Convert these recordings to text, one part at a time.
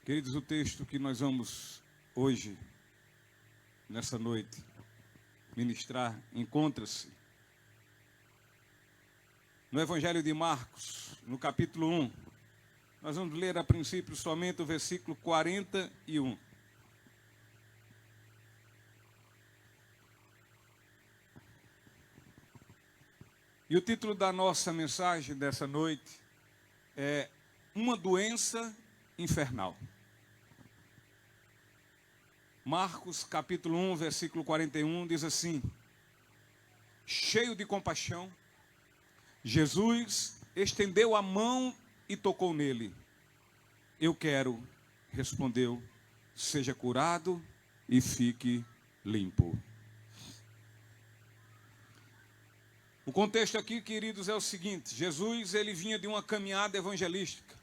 Queridos, o texto que nós vamos hoje, nessa noite, ministrar, encontra-se no Evangelho de Marcos, no capítulo 1. Nós vamos ler a princípio somente o versículo 41. E o título da nossa mensagem dessa noite é Uma Doença Infernal. Marcos, capítulo 1, versículo 41, diz assim: cheio de compaixão, Jesus estendeu a mão e tocou nele. Eu quero, respondeu, seja curado e fique limpo. O contexto aqui, queridos, é o seguinte: Jesus, ele vinha de uma caminhada evangelística,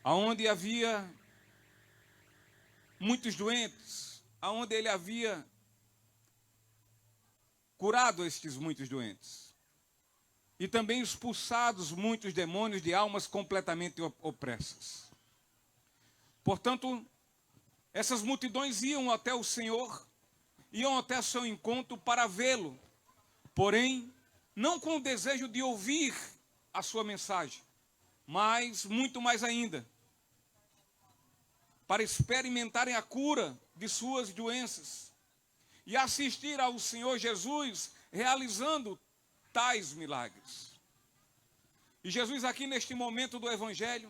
aonde havia muitos doentes, aonde ele havia curado estes muitos doentes, e também expulsados muitos demônios de almas completamente opressas. Portanto, essas multidões iam até o Senhor, iam até seu encontro para vê-lo, porém, não com o desejo de ouvir a sua mensagem, mas muito mais ainda, para experimentarem a cura de suas doenças e assistir ao Senhor Jesus realizando tais milagres. E Jesus aqui neste momento do Evangelho,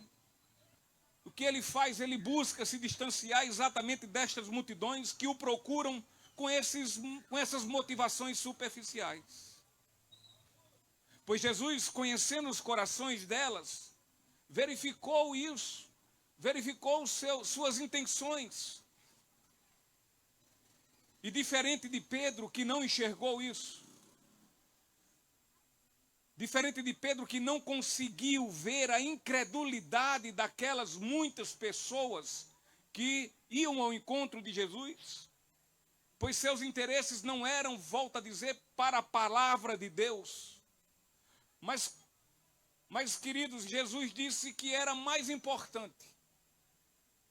o que ele faz? Ele busca se distanciar exatamente destas multidões que o procuram com essas motivações superficiais. Pois Jesus, conhecendo os corações delas, verificou isso, verificou suas intenções. E diferente de Pedro, que não enxergou isso, diferente de Pedro, que não conseguiu ver a incredulidade daquelas muitas pessoas que iam ao encontro de Jesus, pois seus interesses não eram, volto a dizer, para a palavra de Deus. Mas, queridos, Jesus disse que era mais importante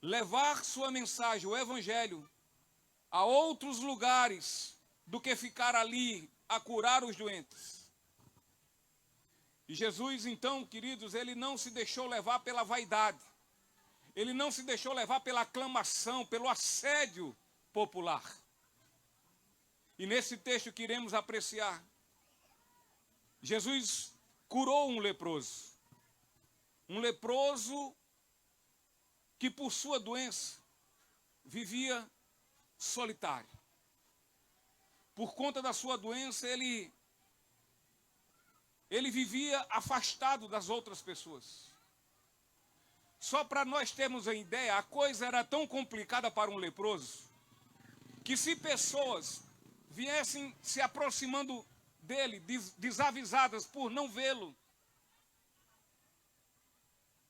levar sua mensagem, o Evangelho, a outros lugares do que ficar ali a curar os doentes. E Jesus, então, queridos, ele não se deixou levar pela vaidade, ele não se deixou levar pela aclamação, pelo assédio popular. E nesse texto que iremos apreciar, Jesus curou um leproso que por sua doença vivia solitário. Por conta da sua doença, ele vivia afastado das outras pessoas. Só para nós termos a ideia, a coisa era tão complicada para um leproso, que se pessoas viessem se aproximando dele, desavisadas por não vê-lo,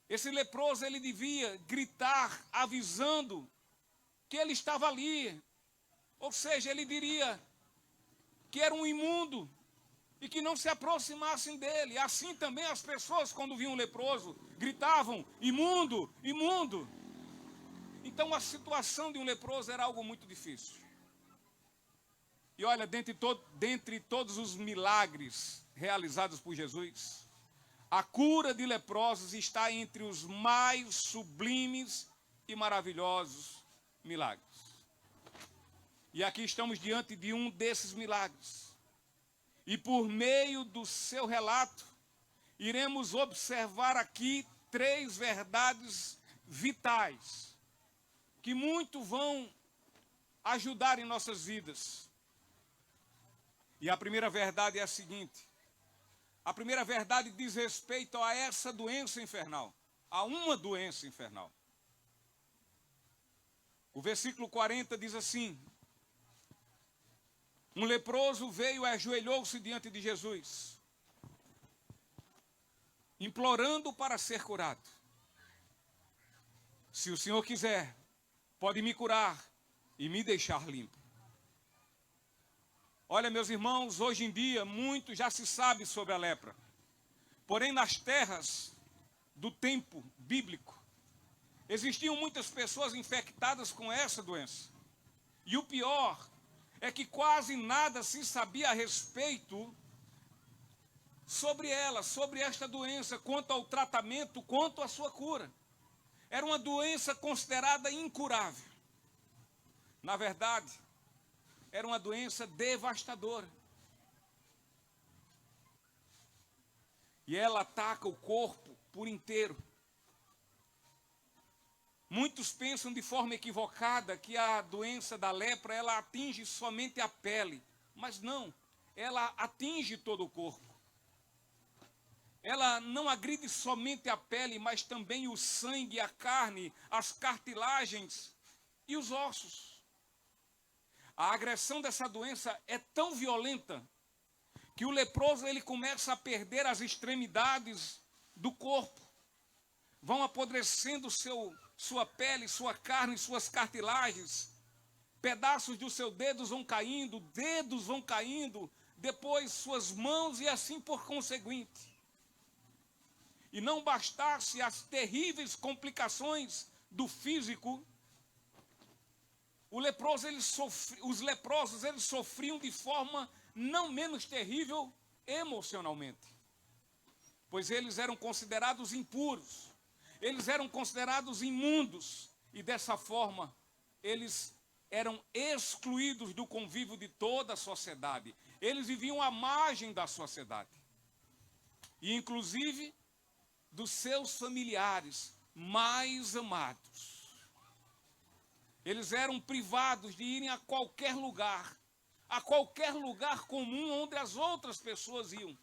esse leproso, ele devia gritar, avisando que ele estava ali. Ou seja, ele diria que era um imundo e que não se aproximassem dele. Assim também as pessoas, quando viam um leproso, gritavam: imundo, imundo. Então a situação de um leproso era algo muito difícil. E olha, dentre todos os milagres realizados por Jesus, a cura de leprosos está entre os mais sublimes e maravilhosos milagres. E aqui estamos diante de um desses milagres. E por meio do seu relato, iremos observar aqui 3 verdades vitais, que muito vão ajudar em nossas vidas. E a primeira verdade é a seguinte: a primeira verdade diz respeito a essa doença infernal, a uma doença infernal. O versículo 40 diz assim: um leproso veio e ajoelhou-se diante de Jesus, implorando para ser curado. Se o Senhor quiser, pode me curar e me deixar limpo. Olha, meus irmãos, hoje em dia muito já se sabe sobre a lepra. Porém, nas terras do tempo bíblico, Existiam muitas pessoas infectadas com essa doença. E o pior é que quase nada se sabia a respeito sobre ela, sobre esta doença, quanto ao tratamento, quanto à sua cura. Era uma doença considerada incurável. Na verdade, era uma doença devastadora. E ela ataca o corpo por inteiro. Muitos pensam de forma equivocada que a doença da lepra, ela atinge somente a pele. Mas não, ela atinge todo o corpo. Ela não agride somente a pele, mas também o sangue, a carne, as cartilagens e os ossos. A agressão dessa doença é tão violenta que o leproso ele começa a perder as extremidades do corpo. Vão apodrecendo sua pele, sua carne, suas cartilagens. Pedaços dos seus dedos vão caindo, depois suas mãos e assim por conseguinte. E não bastasse as terríveis complicações do físico, os leprosos eles sofriam de forma não menos terrível emocionalmente. Pois eles eram considerados impuros, eles eram considerados imundos, e dessa forma eles eram excluídos do convívio de toda a sociedade. Eles viviam à margem da sociedade. E inclusive dos seus familiares mais amados. Eles eram privados de irem a qualquer lugar comum onde as outras pessoas iam.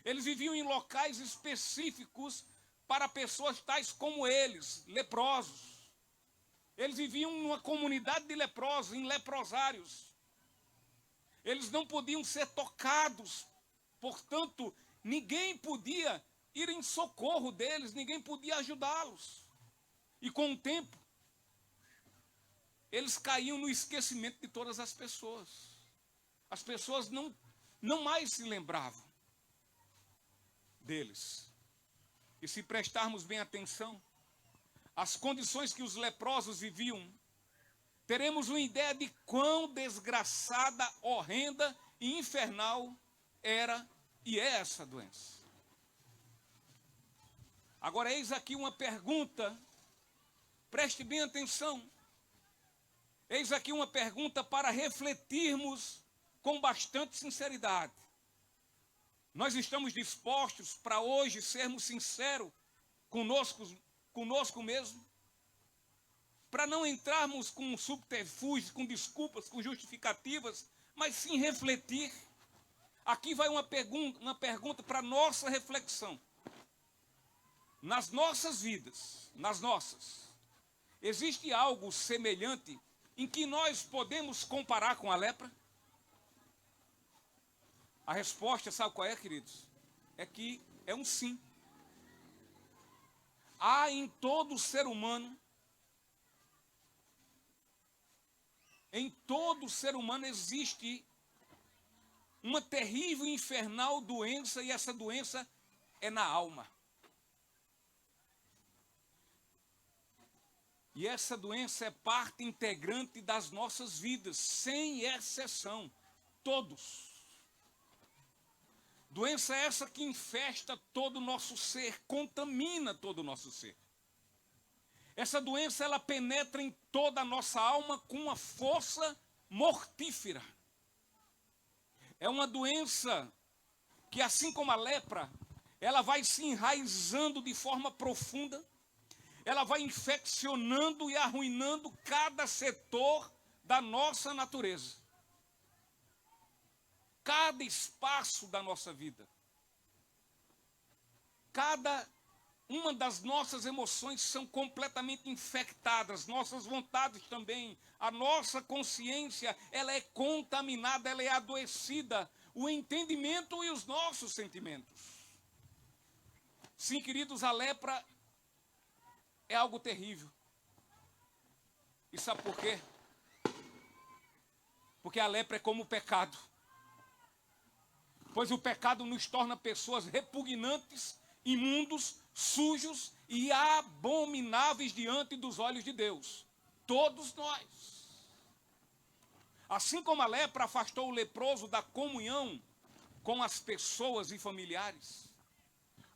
Eles viviam em locais específicos para pessoas tais como eles, leprosos. Eles viviam numa comunidade de leprosos, em leprosários. Eles não podiam ser tocados, portanto, ninguém podia ir em socorro deles, ninguém podia ajudá-los. E com o tempo, eles caíam no esquecimento de todas as pessoas. As pessoas não mais se lembravam deles. E se prestarmos bem atenção, as condições que os leprosos viviam, teremos uma ideia de quão desgraçada, horrenda e infernal era e é essa doença. Agora, eis aqui uma pergunta, preste bem atenção. Eis aqui uma pergunta para refletirmos com bastante sinceridade. Nós estamos dispostos para hoje sermos sinceros conosco mesmo? Para não entrarmos com subterfúgios, com desculpas, com justificativas, mas sim refletir. Aqui vai uma pergunta para nossa reflexão. Nas nossas vidas, existe algo semelhante em que nós podemos comparar com a lepra? A resposta, sabe qual é, queridos? É que é um sim. Há em todo ser humano, existe uma terrível e infernal doença, e essa doença é na alma. E essa doença é parte integrante das nossas vidas, sem exceção, todos. Doença essa que infesta todo o nosso ser, contamina todo o nosso ser. Essa doença, ela penetra em toda a nossa alma com uma força mortífera. É uma doença que, assim como a lepra, ela vai se enraizando de forma profunda, ela vai infeccionando e arruinando cada setor da nossa natureza. Cada espaço da nossa vida. Cada uma das nossas emoções são completamente infectadas, nossas vontades também, a nossa consciência, ela é contaminada, ela é adoecida, o entendimento e os nossos sentimentos. Sim, queridos, a lepra é algo terrível. E sabe por quê? Porque a lepra é como o pecado. Pois o pecado nos torna pessoas repugnantes, imundos, sujos e abomináveis diante dos olhos de Deus. Todos nós. Assim como a lepra afastou o leproso da comunhão com as pessoas e familiares,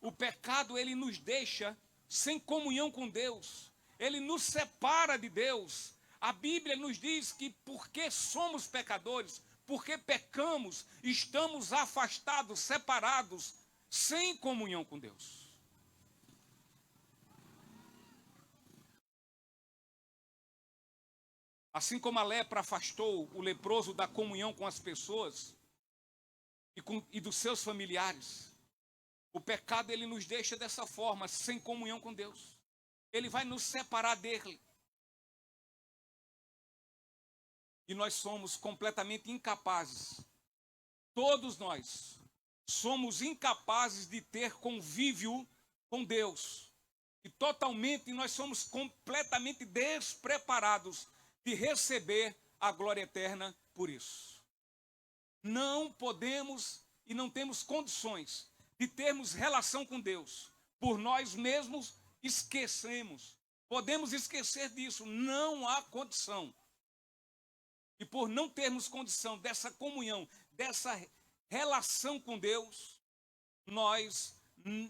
o pecado, ele nos deixa sem comunhão com Deus. Ele nos separa de Deus. A Bíblia nos diz que porque somos pecadores, porque pecamos, estamos afastados, separados, sem comunhão com Deus. Assim como a lepra afastou o leproso da comunhão com as pessoas e dos seus familiares, o pecado, ele nos deixa dessa forma, sem comunhão com Deus. Ele vai nos separar dele. E nós somos completamente incapazes. Todos nós somos incapazes de ter convívio com Deus. E totalmente nós somos completamente despreparados de receber a glória eterna por isso. Não podemos e não temos condições de termos relação com Deus. Por nós mesmos esquecemos. Podemos esquecer disso. Não há condição. E por não termos condição dessa comunhão, dessa relação com Deus, nós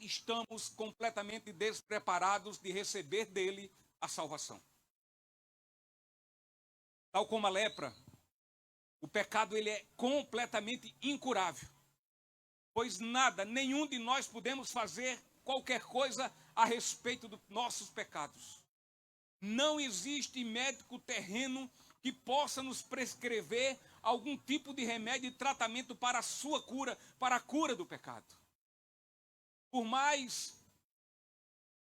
estamos completamente despreparados de receber dele a salvação. Tal como a lepra, o pecado, ele é completamente incurável. Pois nada, nenhum de nós podemos fazer qualquer coisa a respeito dos nossos pecados. Não existe médico terreno que possa nos prescrever algum tipo de remédio e tratamento para a sua cura, para a cura do pecado. Por mais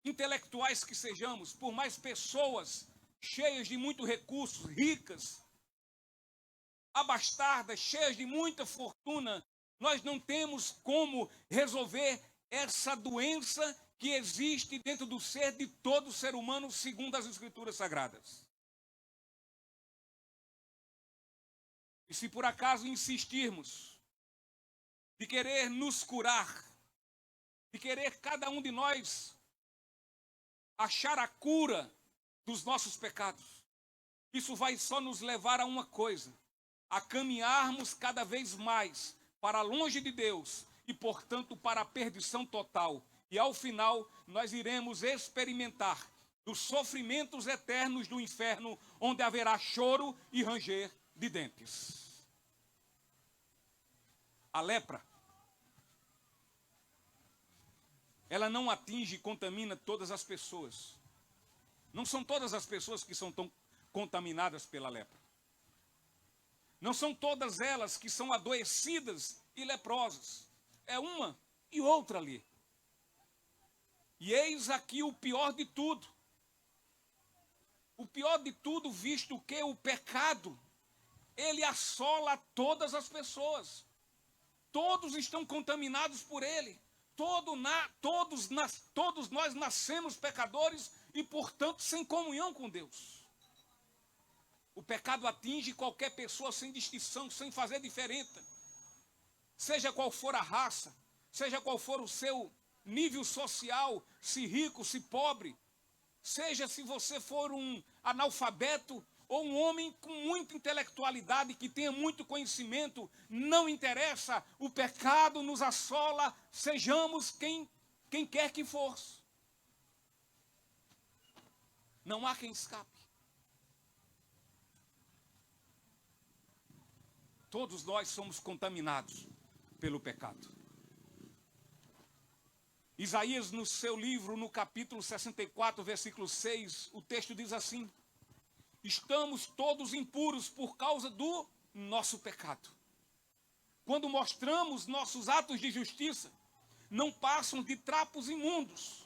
intelectuais que sejamos, por mais pessoas cheias de muitos recursos, ricas, abastadas, cheias de muita fortuna, nós não temos como resolver essa doença que existe dentro do ser de todo ser humano, segundo as Escrituras Sagradas. E se por acaso insistirmos de querer nos curar, de querer cada um de nós achar a cura dos nossos pecados, isso vai só nos levar a uma coisa: a caminharmos cada vez mais para longe de Deus e, portanto, para a perdição total. E ao final, nós iremos experimentar os sofrimentos eternos do inferno, onde haverá choro e ranger de dentes. A lepra, ela não atinge e contamina todas as pessoas. Não são todas as pessoas que são tão contaminadas pela lepra. Não são todas elas que são adoecidas e leprosas. É uma e outra ali. E eis aqui o pior de tudo. O pior de tudo, visto que o pecado, ele assola todas as pessoas. Todos estão contaminados por ele. Todos nós nascemos pecadores e, portanto, sem comunhão com Deus. O pecado atinge qualquer pessoa sem distinção, sem fazer diferença. Seja qual for a raça, seja qual for o seu nível social, se rico, se pobre, seja se você for um analfabeto ou um homem com muita intelectualidade, que tenha muito conhecimento, não interessa, o pecado nos assola, sejamos quem quer que for. Não há quem escape. Todos nós somos contaminados pelo pecado. Isaías, no seu livro, no capítulo 64, versículo 6, o texto diz assim: estamos todos impuros por causa do nosso pecado. Quando mostramos nossos atos de justiça, não passam de trapos imundos.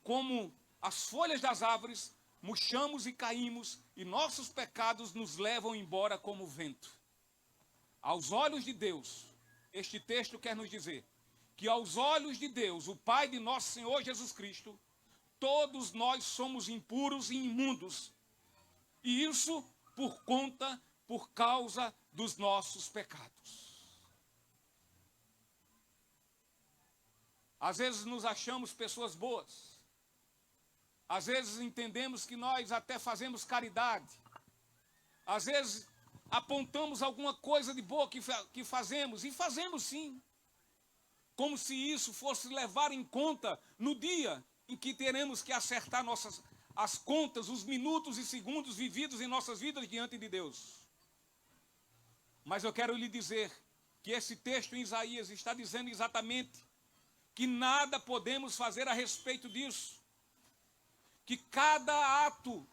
Como as folhas das árvores, murchamos e caímos, e nossos pecados nos levam embora como vento. Aos olhos de Deus, este texto quer nos dizer que aos olhos de Deus, o Pai de nosso Senhor Jesus Cristo, todos nós somos impuros e imundos. E isso por causa dos nossos pecados. Às vezes nos achamos pessoas boas. Às vezes entendemos que nós até fazemos caridade. Às vezes apontamos alguma coisa de boa que fazemos, e fazemos sim. Como se isso fosse levar em conta no dia em que teremos que acertar as contas, os minutos e segundos vividos em nossas vidas diante de Deus. Mas eu quero lhe dizer que esse texto em Isaías está dizendo exatamente que nada podemos fazer a respeito disso. Que cada ato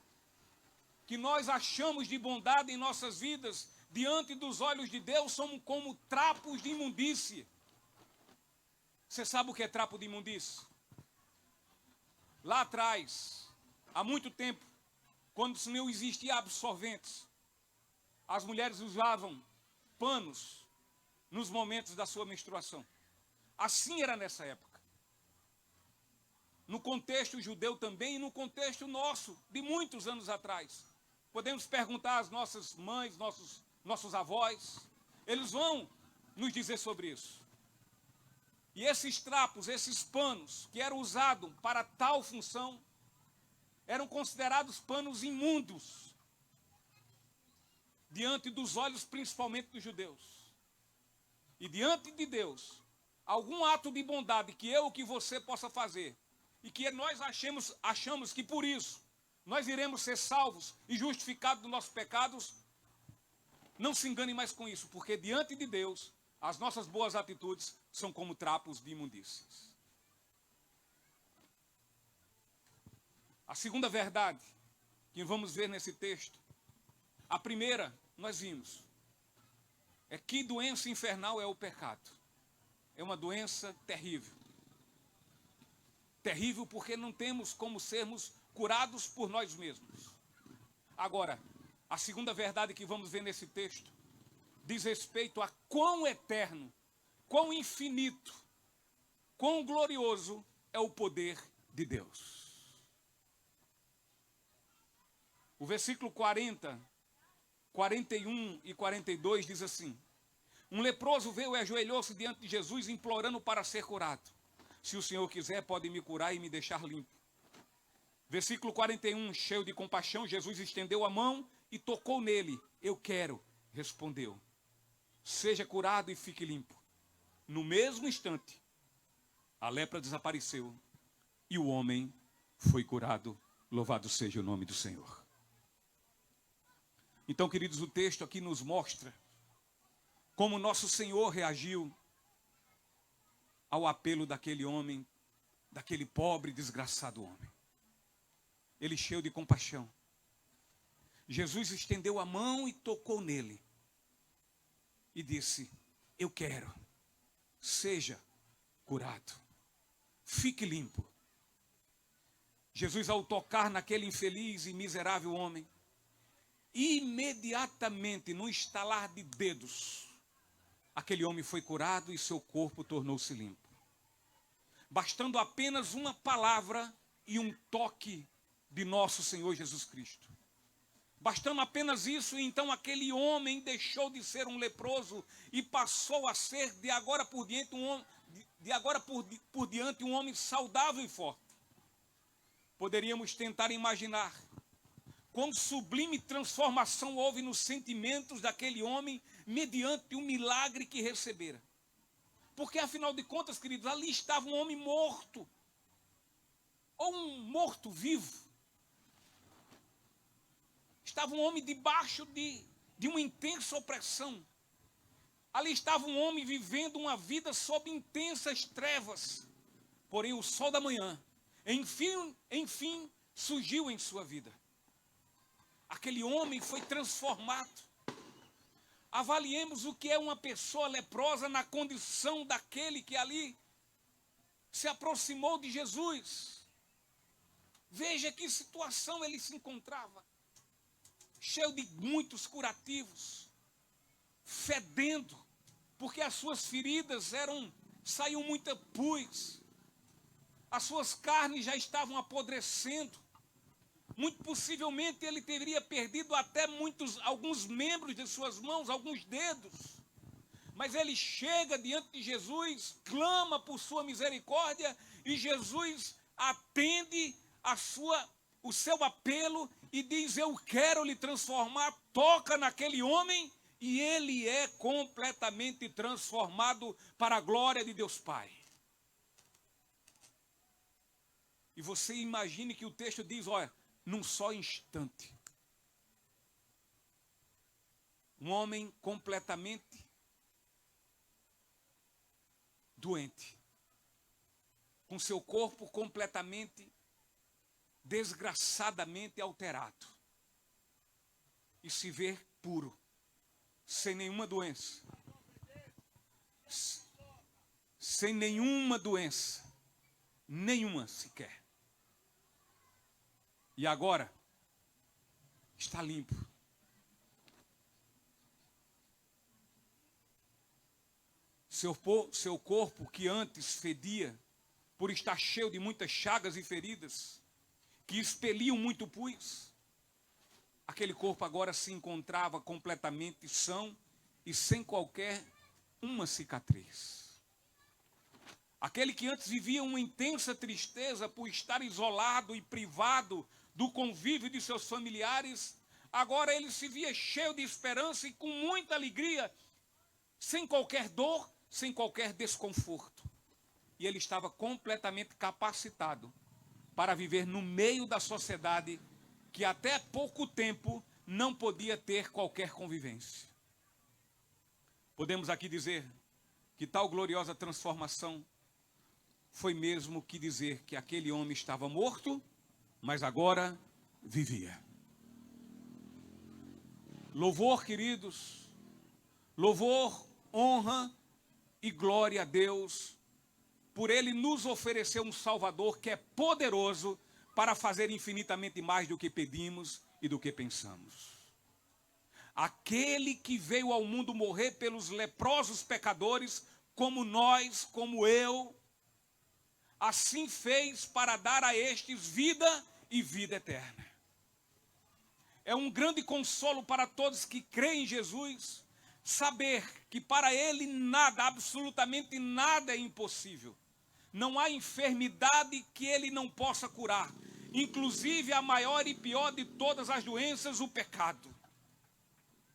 que nós achamos de bondade em nossas vidas, diante dos olhos de Deus, são como trapos de imundície. Você sabe o que é trapo de imundície? Lá atrás, há muito tempo, quando não existia absorventes, as mulheres usavam panos nos momentos da sua menstruação. Assim era nessa época. No contexto judeu também e no contexto nosso, de muitos anos atrás. Podemos perguntar às nossas mães, nossos avós, eles vão nos dizer sobre isso. E esses trapos, esses panos que eram usados para tal função, eram considerados panos imundos, diante dos olhos principalmente dos judeus. E diante de Deus, algum ato de bondade que eu ou que você possa fazer, e que nós achamos que por isso nós iremos ser salvos e justificados dos nossos pecados, não se engane mais com isso, porque diante de Deus, as nossas boas atitudes são como trapos de imundícias. A segunda verdade que vamos ver nesse texto, a primeira, nós vimos, é que doença infernal é o pecado. É uma doença terrível. Terrível porque não temos como sermos curados por nós mesmos. Agora, a segunda verdade que vamos ver nesse texto diz respeito a quão eterno, quão infinito, quão glorioso é o poder de Deus. O versículo 40, 41 e 42 diz assim: um leproso veio e ajoelhou-se diante de Jesus, implorando para ser curado. Se o Senhor quiser, pode me curar e me deixar limpo. Versículo 41, cheio de compaixão, Jesus estendeu a mão e tocou nele. Eu quero, respondeu. Seja curado e fique limpo. No mesmo instante, a lepra desapareceu e o homem foi curado. Louvado seja o nome do Senhor. Então, queridos, o texto aqui nos mostra como nosso Senhor reagiu ao apelo daquele homem, daquele pobre e desgraçado homem. Ele cheio de compaixão. Jesus estendeu a mão e tocou nele. E disse: eu quero, seja curado, fique limpo. Jesus, ao tocar naquele infeliz e miserável homem, imediatamente, no estalar de dedos, aquele homem foi curado e seu corpo tornou-se limpo. Bastando apenas uma palavra e um toque de nosso Senhor Jesus Cristo. Bastando apenas isso, e então aquele homem deixou de ser um leproso e passou a ser de agora por diante um homem saudável e forte. Poderíamos tentar imaginar quão sublime transformação houve nos sentimentos daquele homem mediante o milagre que recebera. Porque, afinal de contas, queridos, ali estava um homem morto, ou um morto vivo. Estava um homem debaixo de uma intensa opressão. Ali estava um homem vivendo uma vida sob intensas trevas. Porém, o sol da manhã, enfim, surgiu em sua vida. Aquele homem foi transformado. Avaliemos o que é uma pessoa leprosa na condição daquele que ali se aproximou de Jesus. Veja que situação ele se encontrava. Cheio de muitos curativos, fedendo, porque as suas feridas saíam muita pus. As suas carnes já estavam apodrecendo. Muito possivelmente ele teria perdido até alguns membros de suas mãos, alguns dedos. Mas ele chega diante de Jesus, clama por sua misericórdia, e Jesus atende o seu apelo e diz: eu quero lhe transformar, toca naquele homem e ele é completamente transformado para a glória de Deus Pai. E você imagine que o texto diz, olha, num só instante, um homem completamente doente, com seu corpo completamente, desgraçadamente alterado, e se ver puro, sem nenhuma doença, sem nenhuma doença, nenhuma sequer. E agora está limpo. Seu corpo, que antes fedia, por estar cheio de muitas chagas e feridas, que expeliam muito pus, aquele corpo agora se encontrava completamente são e sem qualquer uma cicatriz. Aquele que antes vivia uma intensa tristeza por estar isolado e privado do convívio de seus familiares, agora ele se via cheio de esperança e com muita alegria, sem qualquer dor, sem qualquer desconforto. E ele estava completamente capacitado para viver no meio da sociedade que até pouco tempo não podia ter qualquer convivência. Podemos aqui dizer que tal gloriosa transformação foi mesmo que dizer que aquele homem estava morto, mas agora vivia. Louvor, queridos, louvor, honra e glória a Deus, por Ele nos oferecer um Salvador que é poderoso para fazer infinitamente mais do que pedimos e do que pensamos. Aquele que veio ao mundo morrer pelos leprosos pecadores, como nós, como eu, assim fez para dar a estes vida e vida eterna. É um grande consolo para todos que creem em Jesus, saber que para Ele nada, absolutamente nada é impossível. Não há enfermidade que Ele não possa curar, inclusive a maior e pior de todas as doenças, o pecado.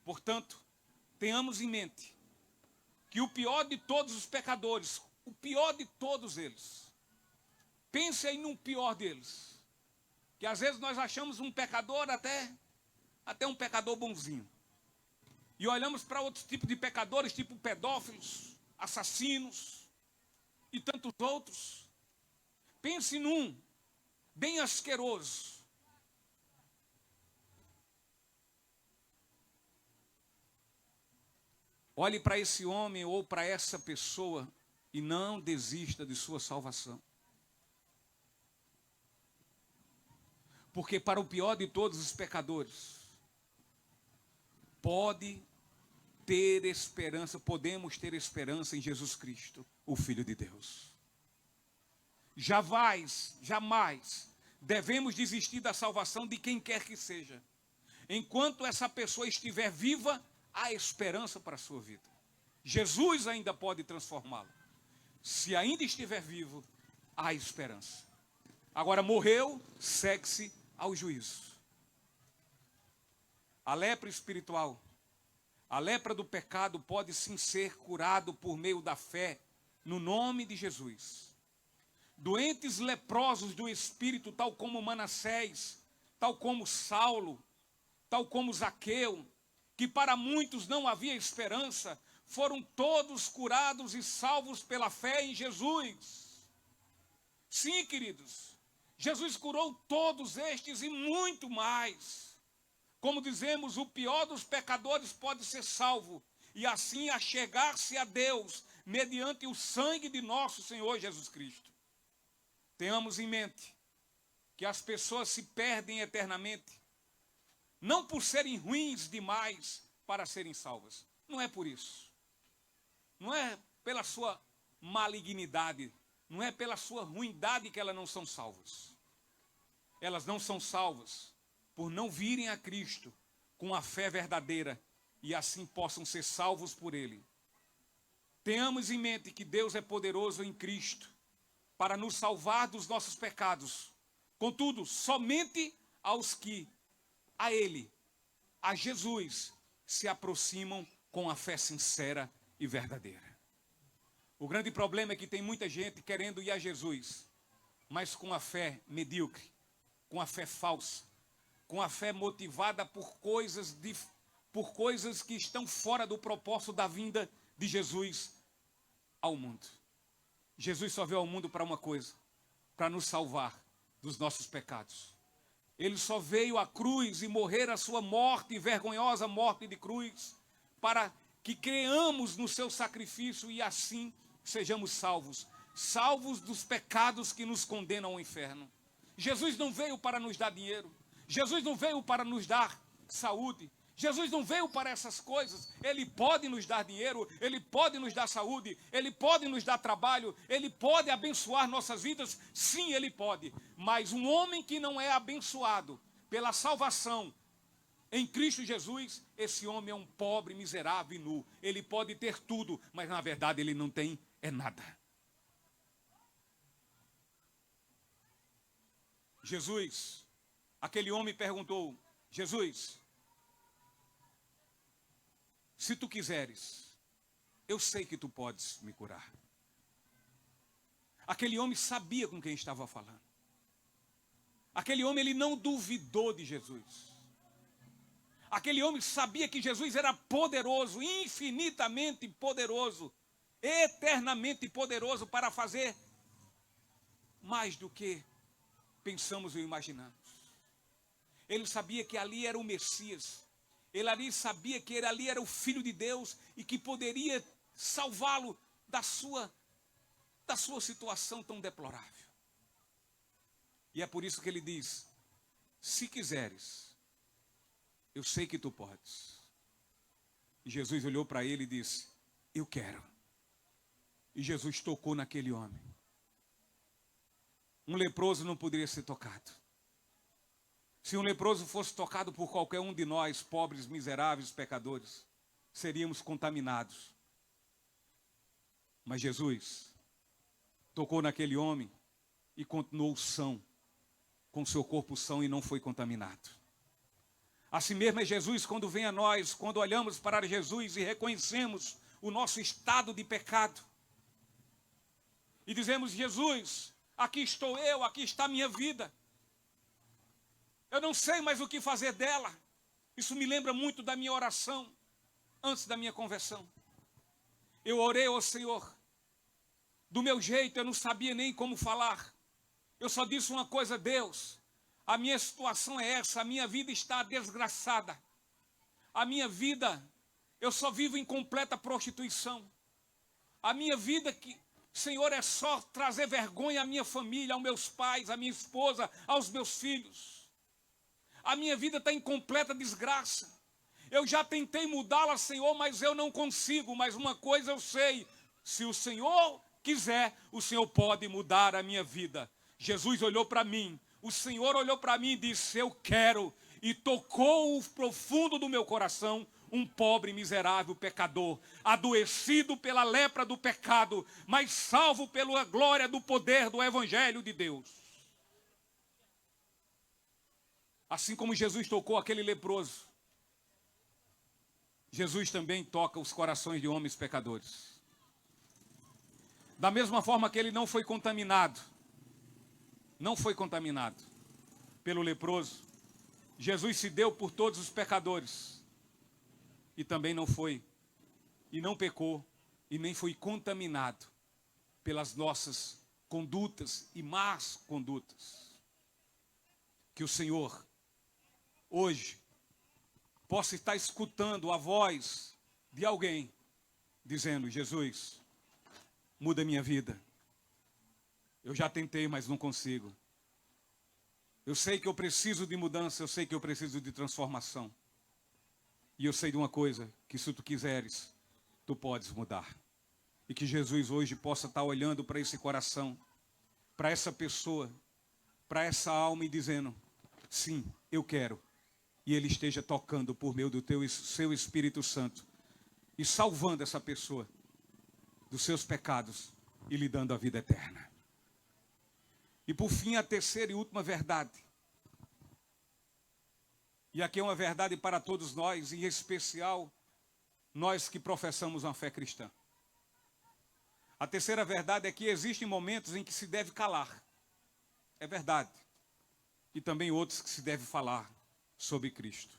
Portanto, tenhamos em mente que o pior de todos os pecadores, o pior de todos eles, pense aí num pior deles, que às vezes nós achamos um pecador até um pecador bonzinho. E olhamos para outros tipos de pecadores, tipo pedófilos, assassinos e tantos outros. Pense num bem asqueroso. Olhe para esse homem ou para essa pessoa e não desista de sua salvação. Porque para o pior de todos os pecadores, podemos ter esperança em Jesus Cristo, o Filho de Deus. Jamais devemos desistir da salvação de quem quer que seja. Enquanto essa pessoa estiver viva, há esperança para a sua vida. Jesus ainda pode transformá-lo. Se ainda estiver vivo, há esperança. Agora morreu, segue-se ao juízo. A lepra espiritual, a lepra do pecado pode sim ser curado por meio da fé no nome de Jesus. Doentes leprosos do espírito, tal como Manassés, tal como Saulo, tal como Zaqueu, que para muitos não havia esperança, foram todos curados e salvos pela fé em Jesus. Sim, queridos, Jesus curou todos estes e muito mais. Como dizemos, o pior dos pecadores pode ser salvo e assim achegar-se a Deus mediante o sangue de nosso Senhor Jesus Cristo. Tenhamos em mente que as pessoas se perdem eternamente, não por serem ruins demais para serem salvas. Não é por isso. Não é pela sua malignidade, não é pela sua ruindade que elas não são salvas. Elas não são salvas por não virem a Cristo com a fé verdadeira e assim possam ser salvos por Ele. Tenhamos em mente que Deus é poderoso em Cristo para nos salvar dos nossos pecados, Contudo, somente aos que a Ele, a Jesus, se aproximam com a fé sincera e verdadeira. O grande problema é que tem muita gente querendo ir a Jesus, mas com a fé medíocre, com a fé falsa, com a fé motivada por coisas que estão fora do propósito da vinda de Jesus ao mundo. Jesus só veio ao mundo para uma coisa, para nos salvar dos nossos pecados. Ele só veio à cruz e morrer a sua morte, vergonhosa morte de cruz, para que creamos no seu sacrifício e assim sejamos salvos. Salvos dos pecados que nos condenam ao inferno. Jesus não veio para nos dar dinheiro. Jesus não veio para nos dar saúde. Jesus não veio para essas coisas. Ele pode nos dar dinheiro, Ele pode nos dar saúde, Ele pode nos dar trabalho, Ele pode abençoar nossas vidas. Sim, Ele pode. Mas um homem que não é abençoado pela salvação em Cristo Jesus, esse homem é um pobre, miserável e nu. Ele pode ter tudo, mas na verdade ele não tem nada. Jesus, aquele homem perguntou: Jesus, se tu quiseres, eu sei que tu podes me curar. Aquele homem sabia com quem estava falando. Aquele homem, ele não duvidou de Jesus. Aquele homem sabia que Jesus era poderoso, infinitamente poderoso, eternamente poderoso para fazer mais do que pensamos ou imaginamos. Ele sabia que ali era o Messias. Ele ali sabia que ele ali era o Filho de Deus e que poderia salvá-lo da sua situação tão deplorável. E é por isso que ele diz: se quiseres, eu sei que tu podes. E Jesus olhou para ele e disse: eu quero. E Jesus tocou naquele homem. Um leproso não poderia ser tocado. Se um leproso fosse tocado por qualquer um de nós, pobres, miseráveis, pecadores, seríamos contaminados. Mas Jesus tocou naquele homem e continuou são, com seu corpo são, e não foi contaminado. Assim mesmo é Jesus quando vem a nós, quando olhamos para Jesus e reconhecemos o nosso estado de pecado. E dizemos: Jesus, aqui estou eu, aqui está a minha vida. Eu não sei mais o que fazer dela. Isso me lembra muito da minha oração antes da minha conversão. Eu orei ao Senhor. Do meu jeito, eu não sabia nem como falar. Eu só disse uma coisa: Deus, a minha situação é essa, a minha vida está desgraçada. A minha vida, eu só vivo em completa prostituição. A minha vida, Senhor, é só trazer vergonha à minha família, aos meus pais, à minha esposa, aos meus filhos. A minha vida está em completa desgraça. Eu já tentei mudá-la, Senhor, mas eu não consigo. Mas uma coisa eu sei: se o Senhor quiser, o Senhor pode mudar a minha vida. Jesus olhou para mim, o Senhor olhou para mim e disse: eu quero. E tocou o profundo do meu coração, um pobre, miserável pecador, adoecido pela lepra do pecado, mas salvo pela glória do poder do Evangelho de Deus. Assim como Jesus tocou aquele leproso, Jesus também toca os corações de homens pecadores. Da mesma forma que ele não foi contaminado pelo leproso, Jesus se deu por todos os pecadores e também não foi, e não pecou, e nem foi contaminado pelas nossas condutas e más condutas. Que o Senhor hoje possa estar escutando a voz de alguém dizendo: Jesus, muda minha vida. Eu já tentei, mas não consigo. Eu sei que eu preciso de mudança, eu sei que eu preciso de transformação. E eu sei de uma coisa, que se tu quiseres, tu podes mudar. E que Jesus hoje possa estar olhando para esse coração, para essa pessoa, para essa alma e dizendo: sim, eu quero. E Ele esteja tocando por meio do seu Espírito Santo e salvando essa pessoa dos seus pecados e lhe dando a vida eterna. E por fim, a terceira e última verdade. E aqui é uma verdade para todos nós, em especial nós que professamos uma fé cristã. A terceira verdade é que existem momentos em que se deve calar. É verdade. E também outros que se deve falar sobre Cristo.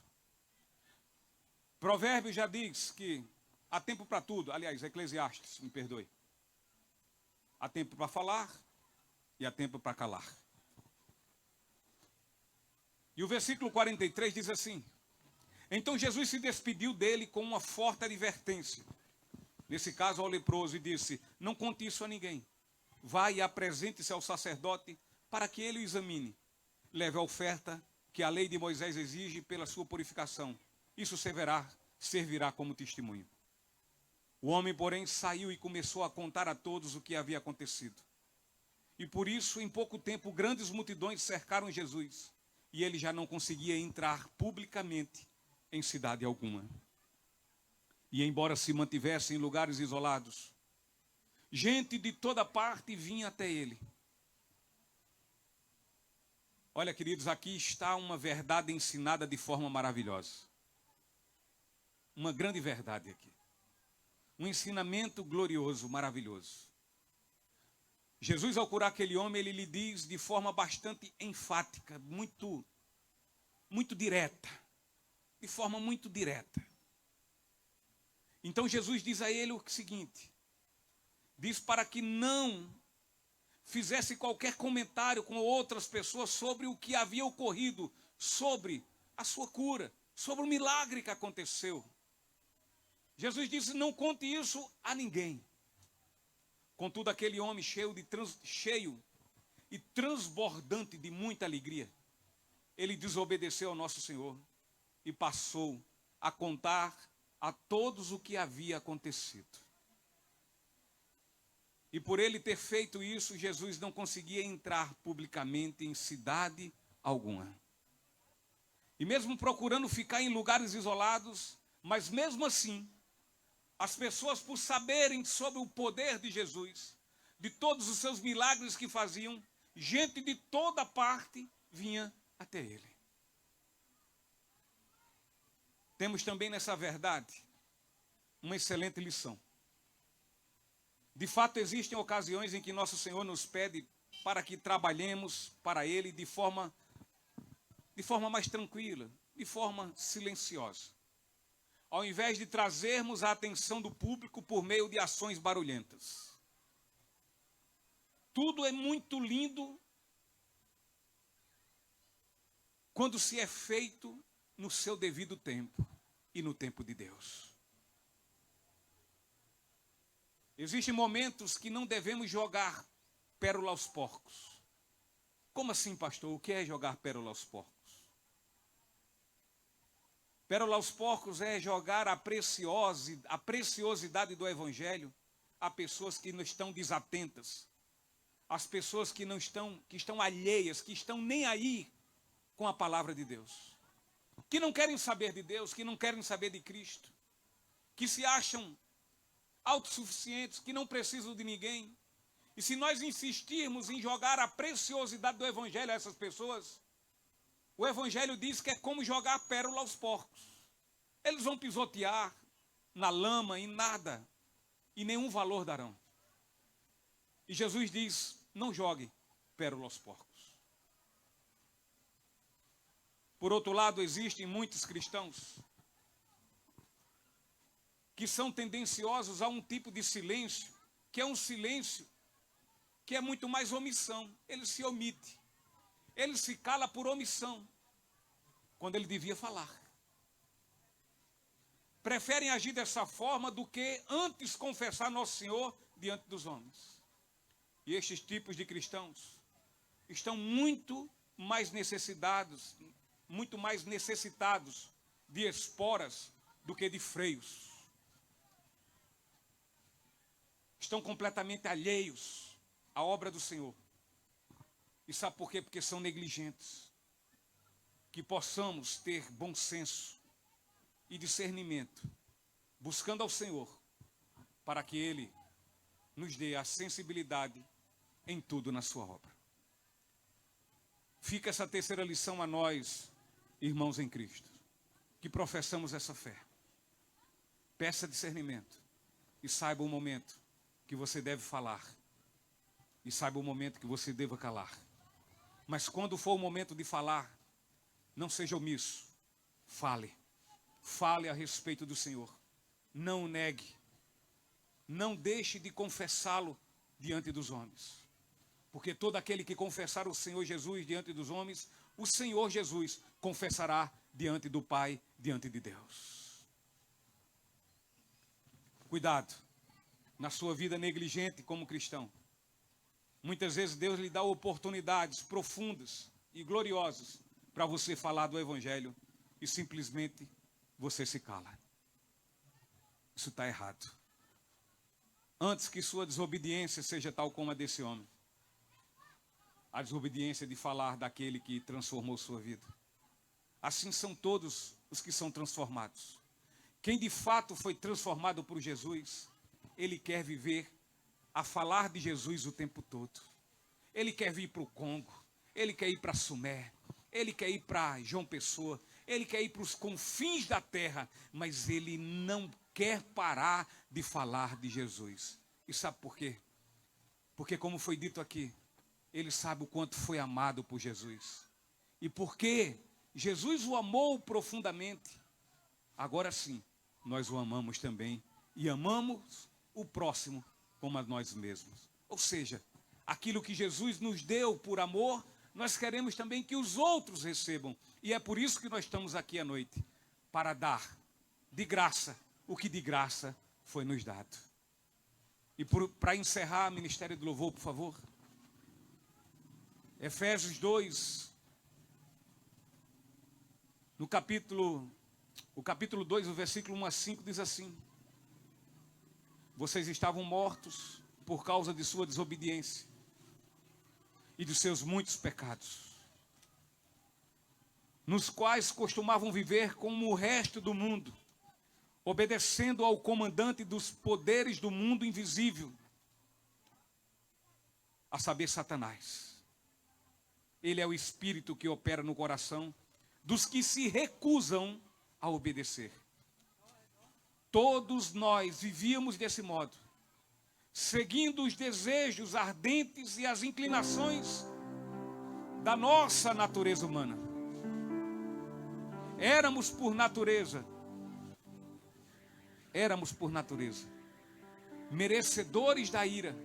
Provérbios já diz que há tempo para tudo. Aliás, Eclesiastes, me perdoe. Há tempo para falar e há tempo para calar. E o versículo 43 diz assim: então Jesus se despediu dele com uma forte advertência. Nesse caso ao leproso, e disse: não conte isso a ninguém. Vá e apresente-se ao sacerdote para que ele o examine. Leve a oferta que a lei de Moisés exige pela sua purificação. Isso servirá como testemunho. O homem, porém, saiu e começou a contar a todos o que havia acontecido. E por isso, em pouco tempo, grandes multidões cercaram Jesus. E ele já não conseguia entrar publicamente em cidade alguma. E embora se mantivesse em lugares isolados, gente de toda parte vinha até ele. Olha, queridos, aqui está uma verdade ensinada de forma maravilhosa. Uma grande verdade aqui. Um ensinamento glorioso, maravilhoso. Jesus, ao curar aquele homem, ele lhe diz de forma bastante enfática, muito direta. De forma muito direta. Então Jesus diz a ele o seguinte: diz para que não fizesse qualquer comentário com outras pessoas sobre o que havia ocorrido, sobre a sua cura, sobre o milagre que aconteceu. Jesus disse: não conte isso a ninguém. Contudo, aquele homem cheio e transbordante de muita alegria, ele desobedeceu ao nosso Senhor e passou a contar a todos o que havia acontecido. E por ele ter feito isso, Jesus não conseguia entrar publicamente em cidade alguma. E mesmo procurando ficar em lugares isolados, mas mesmo assim, as pessoas, por saberem sobre o poder de Jesus, de todos os seus milagres que faziam, gente de toda parte vinha até ele. Temos também nessa verdade uma excelente lição. De fato, existem ocasiões em que nosso Senhor nos pede para que trabalhemos para Ele de forma mais tranquila, de forma silenciosa. Ao invés de trazermos a atenção do público por meio de ações barulhentas. Tudo é muito lindo quando se é feito no seu devido tempo e no tempo de Deus. Existem momentos que não devemos jogar pérola aos porcos. Como assim, pastor? O que é jogar pérola aos porcos? Pérola aos porcos é jogar a preciosidade do Evangelho a pessoas que não estão desatentas, as pessoas que estão alheias, que estão nem aí com a palavra de Deus, que não querem saber de Deus, que não querem saber de Cristo, que se acham autossuficientes, que não precisam de ninguém. E se nós insistirmos em jogar a preciosidade do Evangelho a essas pessoas, o Evangelho diz que é como jogar pérola aos porcos. Eles vão pisotear na lama, em nada, e nenhum valor darão. E Jesus diz: não jogue pérola aos porcos. Por outro lado, existem muitos cristãos que são tendenciosos a um tipo de silêncio, que é um silêncio que é muito mais omissão. Ele se omite. Ele se cala por omissão, quando ele devia falar. Preferem agir dessa forma do que antes confessar Nosso Senhor diante dos homens. E estes tipos de cristãos estão muito mais necessitados de esporas do que de freios. Estão completamente alheios à obra do Senhor. E sabe por quê? Porque são negligentes. Que possamos ter bom senso e discernimento, buscando ao Senhor, para que Ele nos dê a sensibilidade em tudo na sua obra. Fica essa terceira lição a nós, irmãos em Cristo, que professamos essa fé. Peça discernimento e saiba o momento que você deve falar e saiba o momento que você deva calar. Mas quando for o momento de falar, não seja omisso. Fale. Fale a respeito do Senhor. Não o negue. Não deixe de confessá-lo diante dos homens. Porque todo aquele que confessar o Senhor Jesus diante dos homens, o Senhor Jesus confessará diante do Pai, diante de Deus. Cuidado na sua vida negligente como cristão. Muitas vezes Deus lhe dá oportunidades profundas e gloriosas para você falar do Evangelho e simplesmente você se cala. Isso está errado. Antes que sua desobediência seja tal como a desse homem. A desobediência de falar daquele que transformou sua vida. Assim são todos os que são transformados. Quem de fato foi transformado por Jesus, ele quer viver a falar de Jesus o tempo todo. Ele quer vir para o Congo, ele quer ir para Sumé, ele quer ir para João Pessoa, ele quer ir para os confins da terra, mas ele não quer parar de falar de Jesus. E sabe por quê? Porque, como foi dito aqui, ele sabe o quanto foi amado por Jesus. E porque Jesus o amou profundamente, agora sim, nós o amamos também. E amamos o próximo como a nós mesmos. Ou seja, aquilo que Jesus nos deu por amor, nós queremos também que os outros recebam. E é por isso que nós estamos aqui à noite, para dar de graça o que de graça foi nos dado. E para encerrar, Ministério do Louvor, por favor. Efésios 2, o capítulo 2, o versículo 1 a 5 diz assim: vocês estavam mortos por causa de sua desobediência e de seus muitos pecados, nos quais costumavam viver como o resto do mundo, obedecendo ao comandante dos poderes do mundo invisível, a saber, Satanás. Ele é o espírito que opera no coração dos que se recusam a obedecer. Todos nós vivíamos desse modo, seguindo os desejos ardentes e as inclinações da nossa natureza humana. Éramos por natureza, merecedores da ira,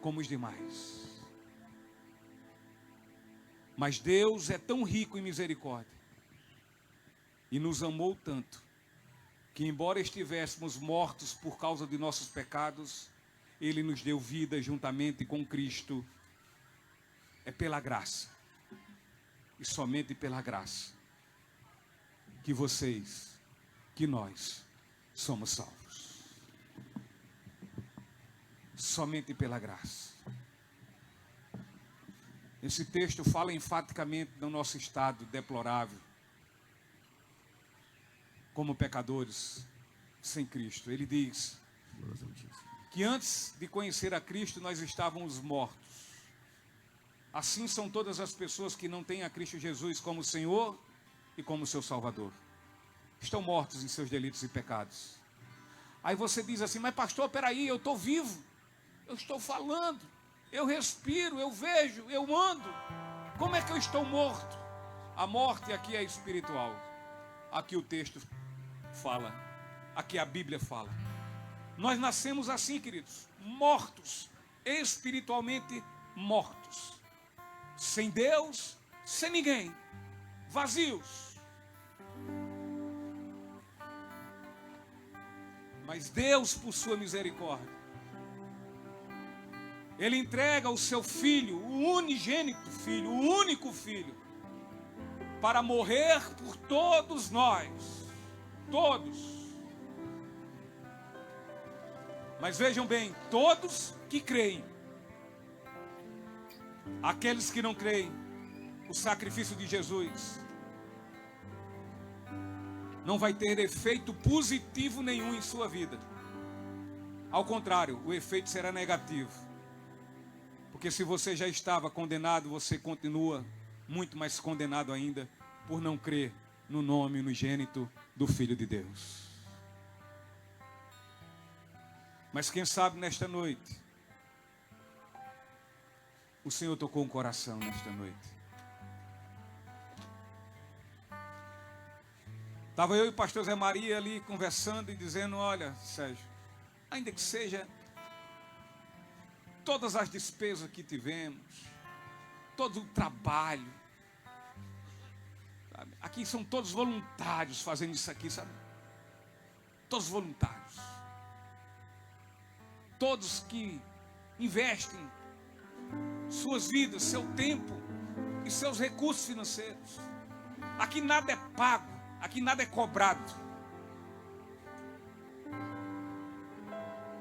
como os demais. Mas Deus é tão rico em misericórdia e nos amou tanto, que embora estivéssemos mortos por causa de nossos pecados, Ele nos deu vida juntamente com Cristo. É pela graça, e somente pela graça, que nós somos salvos. Somente pela graça. Esse texto fala enfaticamente do nosso estado deplorável, como pecadores sem Cristo. Ele diz que antes de conhecer a Cristo nós estávamos mortos. Assim são todas as pessoas que não têm a Cristo Jesus como Senhor e como seu Salvador. Estão mortos em seus delitos e pecados. Aí você diz assim: mas pastor, peraí, eu estou vivo, eu estou falando, eu respiro, eu vejo, eu ando. Como é que eu estou morto? A morte aqui é espiritual. Aqui o texto fala, aqui a Bíblia fala. Nós nascemos assim, queridos, mortos, espiritualmente mortos. Sem Deus, sem ninguém, vazios. Mas Deus, por sua misericórdia, Ele entrega o seu Filho, o unigênito Filho, o único Filho, para morrer por todos nós, todos. Mas vejam bem, todos que creem. Aqueles que não creem, o sacrifício de Jesus não vai ter efeito positivo nenhum em sua vida. Ao contrário, o efeito será negativo. Porque se você já estava condenado, você continua muito mais condenado ainda por não crer no nome unigênito do Filho de Deus. Mas quem sabe nesta noite, o Senhor tocou um coração nesta noite. Estava eu e o pastor Zé Maria ali conversando e dizendo, olha, Sérgio, ainda que seja todas as despesas que tivemos, todo o trabalho, sabe? Aqui são todos voluntários fazendo isso aqui, sabe? Todos voluntários. Todos que investem suas vidas, seu tempo e seus recursos financeiros. Aqui nada é pago, aqui nada é cobrado.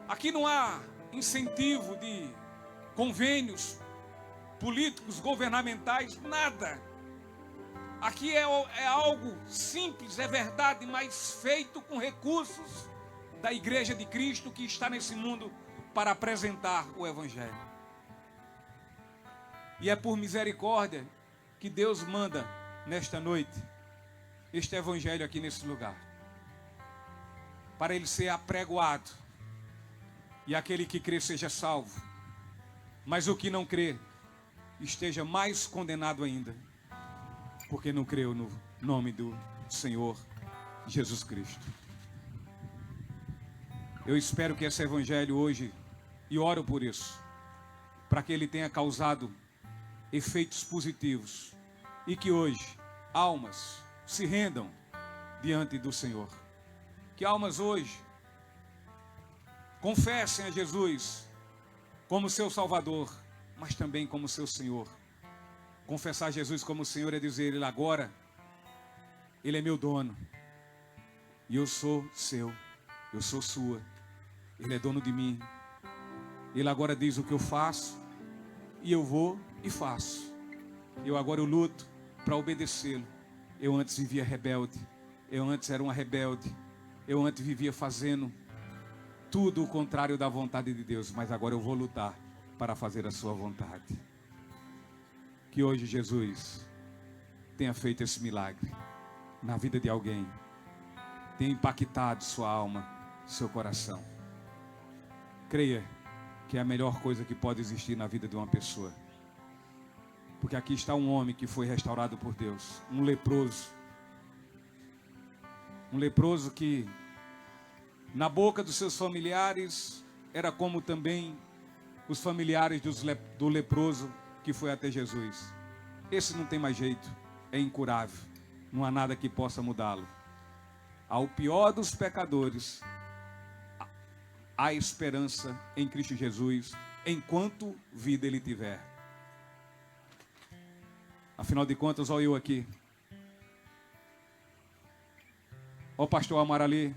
Aqui não há incentivo de convênios políticos, governamentais, nada. Aqui é algo simples, é verdade, mas feito com recursos da Igreja de Cristo que está nesse mundo para apresentar o Evangelho. E é por misericórdia que Deus manda nesta noite este Evangelho aqui nesse lugar, para ele ser apregoado e aquele que crê seja salvo, mas o que não crê esteja mais condenado ainda, porque não creu no nome do Senhor Jesus Cristo. Eu espero que esse Evangelho hoje, e oro por isso, para que ele tenha causado efeitos positivos e que hoje almas se rendam diante do Senhor. Que almas hoje confessem a Jesus como seu Salvador, mas também como seu Senhor. Confessar Jesus como Senhor é dizer, Ele agora, Ele é meu dono, e eu sou seu, eu sou sua, Ele é dono de mim. Ele agora diz o que eu faço, e eu vou e faço. Eu agora eu luto para obedecê-lo. Eu antes vivia rebelde, eu antes era uma rebelde, eu antes vivia fazendo tudo o contrário da vontade de Deus, mas agora eu vou lutar para fazer a sua vontade. Que hoje Jesus tenha feito esse milagre na vida de alguém, tenha impactado sua alma, seu coração. Creia que é a melhor coisa que pode existir na vida de uma pessoa, porque aqui está um homem que foi restaurado por Deus, um leproso que na boca dos seus familiares era como também os familiares do leproso que foi até Jesus. Esse não tem mais jeito, é incurável, não há nada que possa mudá-lo. Ao pior dos pecadores, há esperança em Cristo Jesus, enquanto vida ele tiver. Afinal de contas, olha eu aqui. Olha o pastor Amar ali.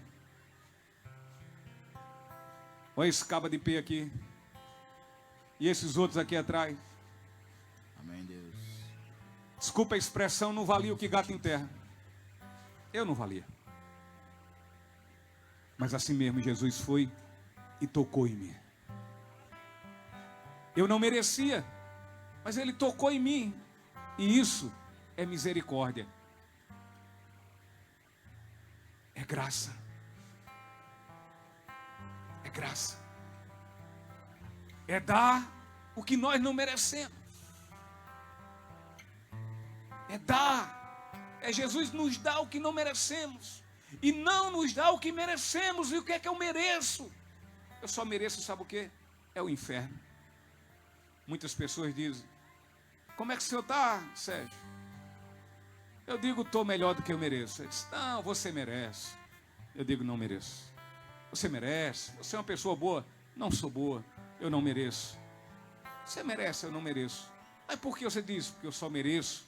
Olha esse caba de pé aqui. E esses outros aqui atrás. Amém, Deus. Desculpa a expressão, não valia o que gato em terra. Eu não valia. Mas assim mesmo Jesus foi e tocou em mim. Eu não merecia, mas Ele tocou em mim. E isso é misericórdia. É graça. É graça. É dar o que nós não merecemos. É dar. É Jesus nos dar o que não merecemos. E não nos dá o que merecemos. E o que é que eu mereço? Eu só mereço, sabe o quê? É o inferno. Muitas pessoas dizem, como é que o senhor está, Sérgio? Eu digo, estou melhor do que eu mereço. Ele diz, não, você merece. Eu digo, não mereço. Você merece. Você é uma pessoa boa. Não sou boa. Eu não mereço. Você merece, eu não mereço. Mas por que você diz? Porque eu só mereço.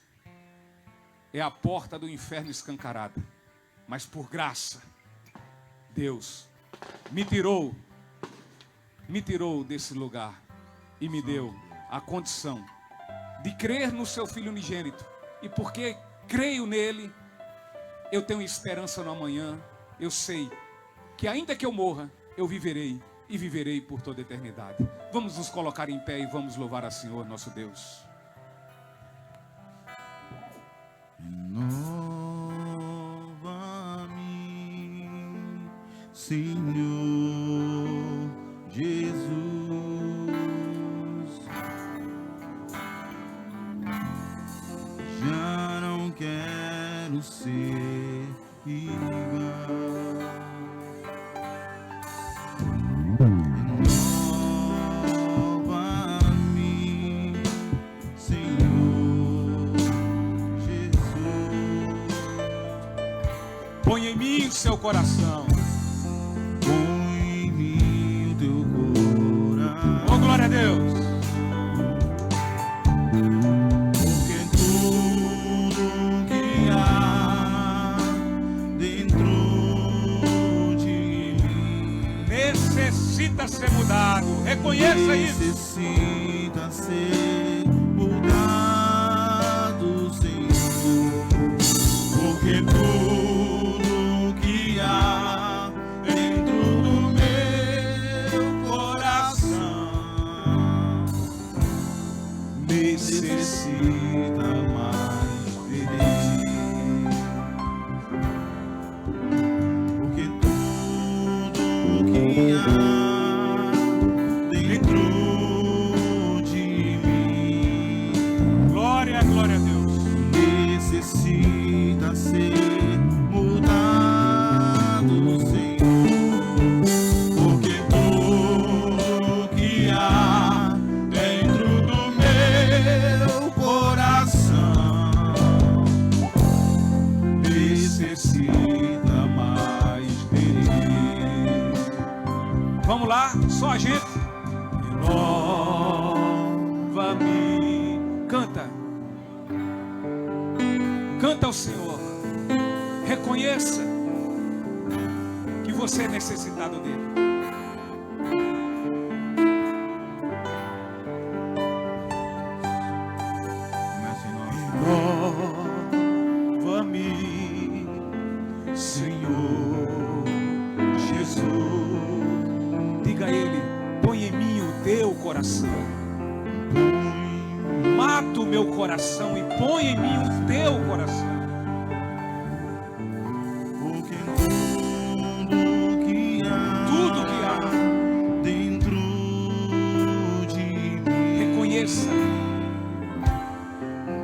É a porta do inferno escancarada. Mas por graça, Deus me tirou desse lugar e me deu a condição de crer no seu Filho unigênito. E porque creio nele, eu tenho esperança no amanhã. Eu sei que ainda que eu morra, eu viverei e viverei por toda a eternidade. Vamos nos colocar em pé e vamos louvar a Senhor nosso Deus. Renova-me, Senhor Jesus. Já não quero ser igual. Renova-me, Senhor Jesus. Põe em mim o seu coração. Põe em mim o teu coração. Oh, glória a Deus. Porque tudo que há dentro de mim Necessita ser mudado. Reconheça isso. necessita ser mudado, Senhor. Porque tudo que há dentro do meu coração necessita mais de ti. Porque tudo que há dentro de mim Glória, glória a Deus. necessita ser mudado, Senhor. Porque tudo que há dentro do meu coração necessita mais de ti. Vamos lá, só a gente. Renova-me. Canta. Canta ao Senhor. Reconheça que você é necessitado dele. Comece em nós. Renova-me, Senhor Jesus. Diga a Ele: põe em mim o teu coração. Mata o meu coração e põe em mim o teu coração. Porque tudo que há dentro de mim Reconheça,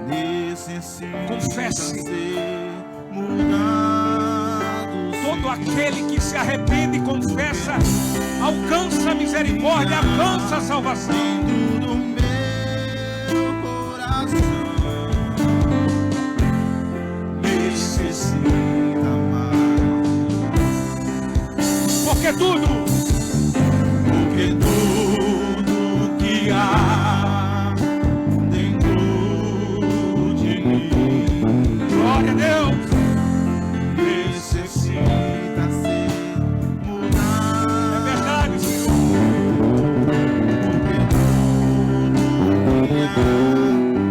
necessita confesse. ser mudado. Todo aquele que se arrepende e confessa alcança a misericórdia, alcança a salvação. Dentro do meu coração necessita mais. Porque tudo Porque tudo que há dentro de mim glória a Deus, necessita ser é mudado. verdade, Senhor. Porque tudo que há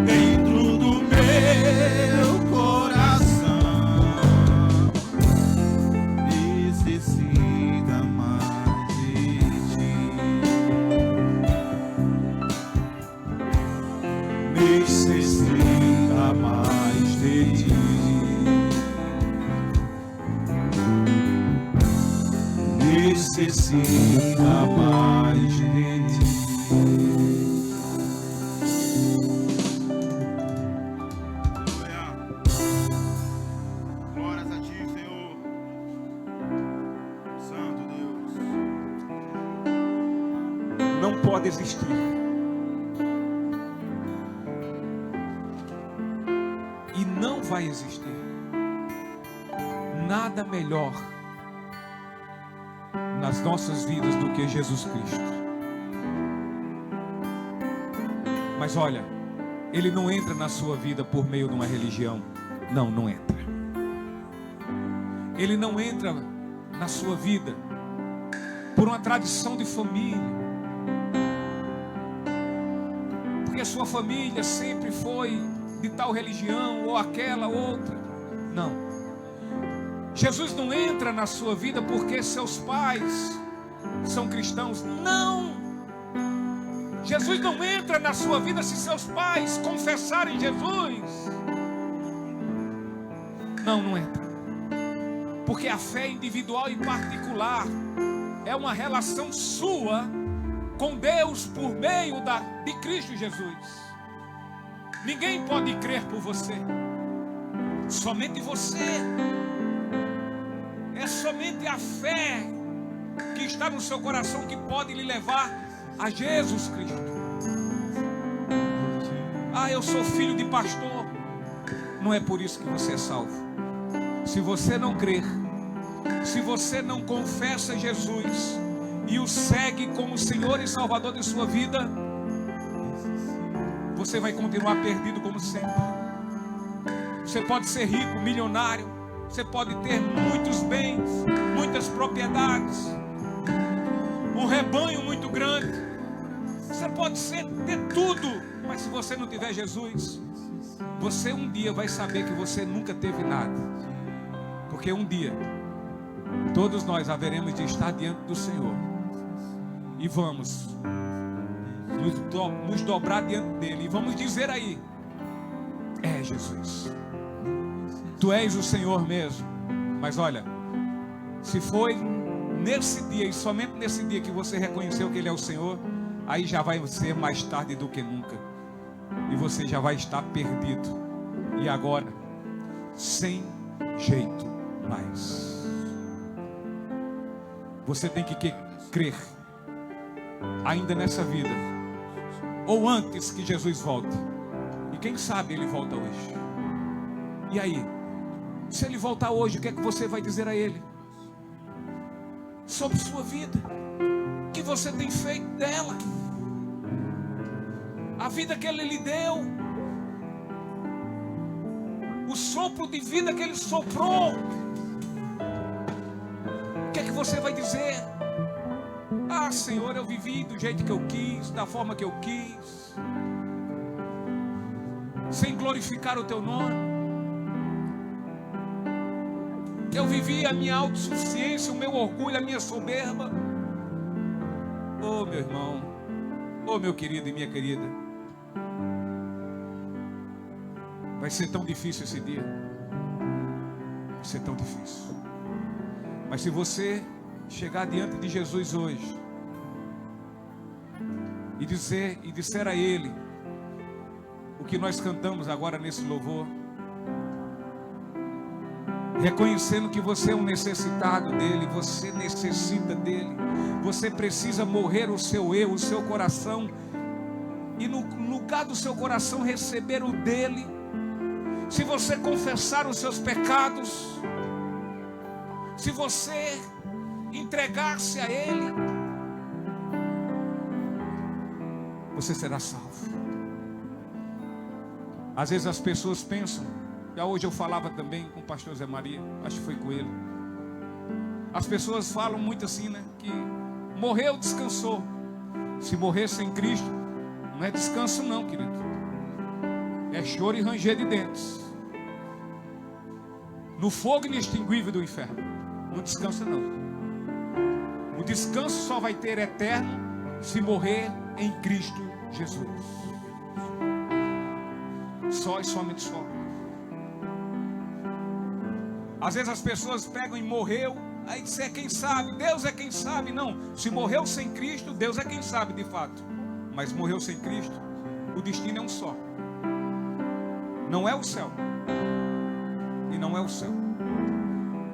dentro do meu coração necessita mais de ti. Necessita mais de ti. Necessita mais de ti. Glórias a ti, Senhor. Santo Deus. Não pode existir. E não vai existir nada melhor nas nossas vidas do que Jesus Cristo. Mas olha, Ele não entra na sua vida por meio de uma religião. Não, não entra. Ele não entra na sua vida por uma tradição de família. Porque a sua família sempre foi de tal religião ou aquela outra. Não. Jesus não entra na sua vida porque seus pais são cristãos. Não. Jesus não entra na sua vida se seus pais confessarem Jesus. Não, não entra. Porque a fé individual e particular é uma relação sua com Deus por meio de Cristo Jesus. Ninguém pode crer por você. Somente você. É somente a fé que está no seu coração que pode lhe levar a Jesus Cristo. Ah, eu sou filho de pastor. Não é por isso que você é salvo. Se você não crer, se você não confessa Jesus e o segue como Senhor e Salvador de sua vida, você vai continuar perdido como sempre. Você pode ser rico, milionário, você pode ter muitos bens, muitas propriedades, um rebanho muito grande, você pode ter tudo, mas se você não tiver Jesus, você um dia vai saber que você nunca teve nada. Porque um dia todos nós haveremos de estar diante do Senhor e vamos nos dobrar diante dele e vamos dizer aí: é Jesus, tu és o Senhor mesmo. Mas olha, se foi nesse dia e somente nesse dia que você reconheceu que ele é o Senhor, aí já vai ser mais tarde do que nunca e você já vai estar perdido e agora sem jeito mais. Você tem que crer ainda nessa vida ou antes que Jesus volte. E quem sabe ele volta hoje. E aí, se ele voltar hoje, o que é que você vai dizer a ele sobre sua vida? O que você tem feito dela? A vida que ele lhe deu, o sopro de vida que ele soprou, o que é que você vai dizer? Ah, Senhor, eu vivi do jeito que eu quis, da forma que eu quis, sem glorificar o teu nome. Eu vivi a minha autossuficiência, o meu orgulho, a minha soberba. Oh, meu irmão, oh, meu querido e minha querida, vai ser tão difícil esse dia. Vai ser tão difícil. Mas se você chegar diante de Jesus hoje e disser a Ele o que nós cantamos agora nesse louvor, reconhecendo que você é um necessitado dEle, você necessita dEle, você precisa morrer o seu eu, o seu coração, e no lugar do seu coração receber o dEle. Se você confessar os seus pecados, se você entregar-se a Ele, você será salvo. Às vezes as pessoas pensam, já hoje eu falava também com o pastor Zé Maria, acho que foi com ele. As pessoas falam muito assim, né? Que morreu, descansou. Se morrer sem Cristo, não é descanso não, querido. É choro e ranger de dentes. No fogo inextinguível do inferno. Não descansa não. O descanso só vai ter eterno se morrer em Cristo Jesus. Só e somente só. Às vezes as pessoas pegam e morreu, aí diz, é quem sabe, Deus é quem sabe. Não, se morreu sem Cristo, Deus é quem sabe de fato. Mas morreu sem Cristo, o destino é um só. Não é o céu. E não é o céu.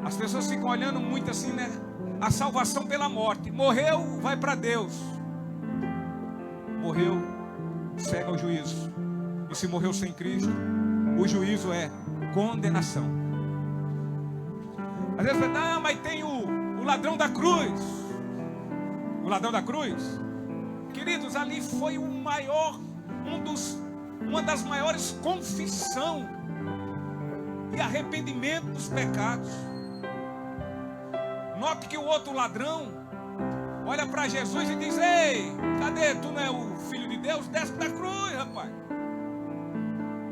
As pessoas ficam olhando muito assim, né? A salvação pela morte. Morreu, vai para Deus. Morreu, segue ao juízo. E se morreu sem Cristo, o juízo é condenação. Às vezes, não, mas tem o ladrão da cruz. O ladrão da cruz. Queridos, ali foi o maior, uma das maiores confissão e arrependimento dos pecados. Note que o outro ladrão olha para Jesus e diz, ei, cadê? Tu não é o filho de Deus? Desce da cruz, rapaz.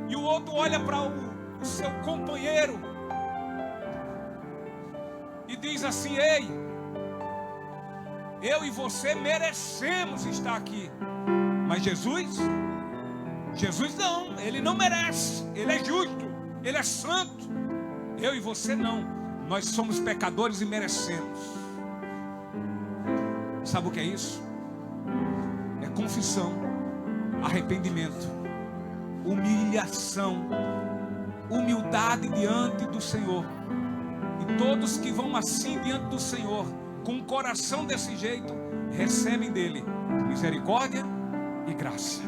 E o outro olha para o seu companheiro e diz assim, ei, eu e você merecemos estar aqui. Mas Jesus não, ele não merece. Ele é justo, ele é santo, Eu e você não. Nós somos pecadores e merecemos. Sabe o que é isso? É confissão, arrependimento, humilhação, humildade diante do Senhor. E todos que vão assim diante do Senhor, com o coração desse jeito, recebem dele misericórdia e graça.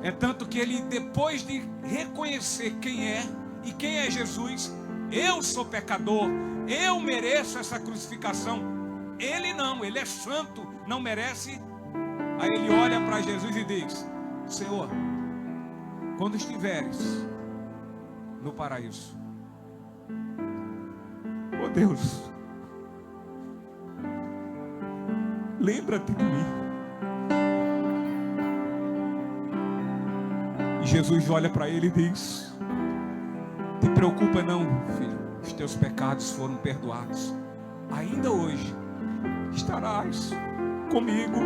É tanto que ele, depois de reconhecer quem é e quem é Jesus, eu sou pecador, eu mereço essa crucificação. Ele não, ele é santo, não merece. Aí ele olha para Jesus e diz: Senhor, quando estiveres no paraíso, oh Deus, lembra-te de mim. E Jesus olha para ele e diz: te preocupa não, filho, os teus pecados foram perdoados. Ainda hoje estarás comigo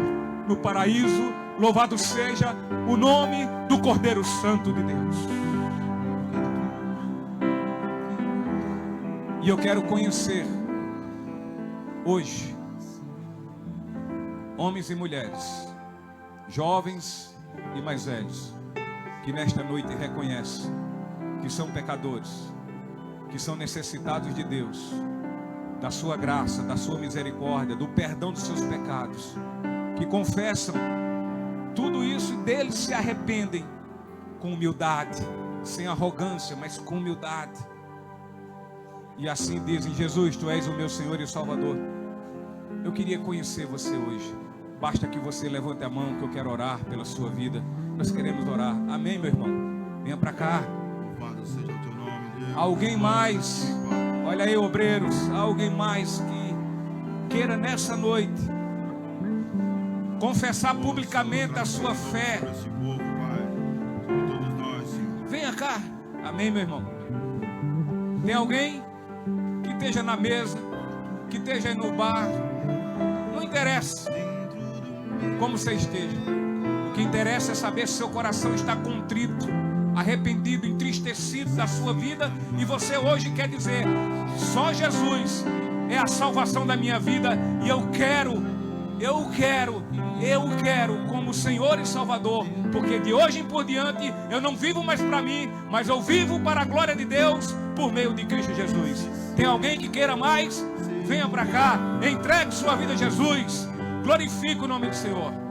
no paraíso. Louvado seja o nome do Cordeiro Santo de Deus. E eu quero conhecer hoje homens e mulheres, jovens e mais velhos, que nesta noite reconhecem que são pecadores, que são necessitados de Deus, da sua graça, da sua misericórdia, do perdão dos seus pecados, que confessam tudo isso e deles se arrependem com humildade, sem arrogância, mas com humildade. E assim dizem: Jesus, tu és o meu Senhor e Salvador. Eu queria conhecer você hoje. Basta que você levante a mão, que eu quero orar pela sua vida. Nós queremos orar. Amém, meu irmão? Venha para cá. Louvado seja o teu nome, Deus. Alguém mais? Olha aí, obreiros. Alguém mais que queira nessa noite confessar publicamente a sua fé? Por esse povo, Pai. Por todos nós, Senhor. Venha cá. Amém, meu irmão? Tem alguém que esteja na mesa, que esteja aí no bar? Não interessa como você esteja. O que interessa é saber se seu coração está contrito, arrependido, entristecido da sua vida, e você hoje quer dizer: só Jesus é a salvação da minha vida, e eu quero como Senhor e Salvador, porque de hoje em por diante eu não vivo mais para mim, mas eu vivo para a glória de Deus por meio de Cristo Jesus. Tem alguém que queira mais? Venha para cá, entregue sua vida a Jesus, glorifique o nome do Senhor.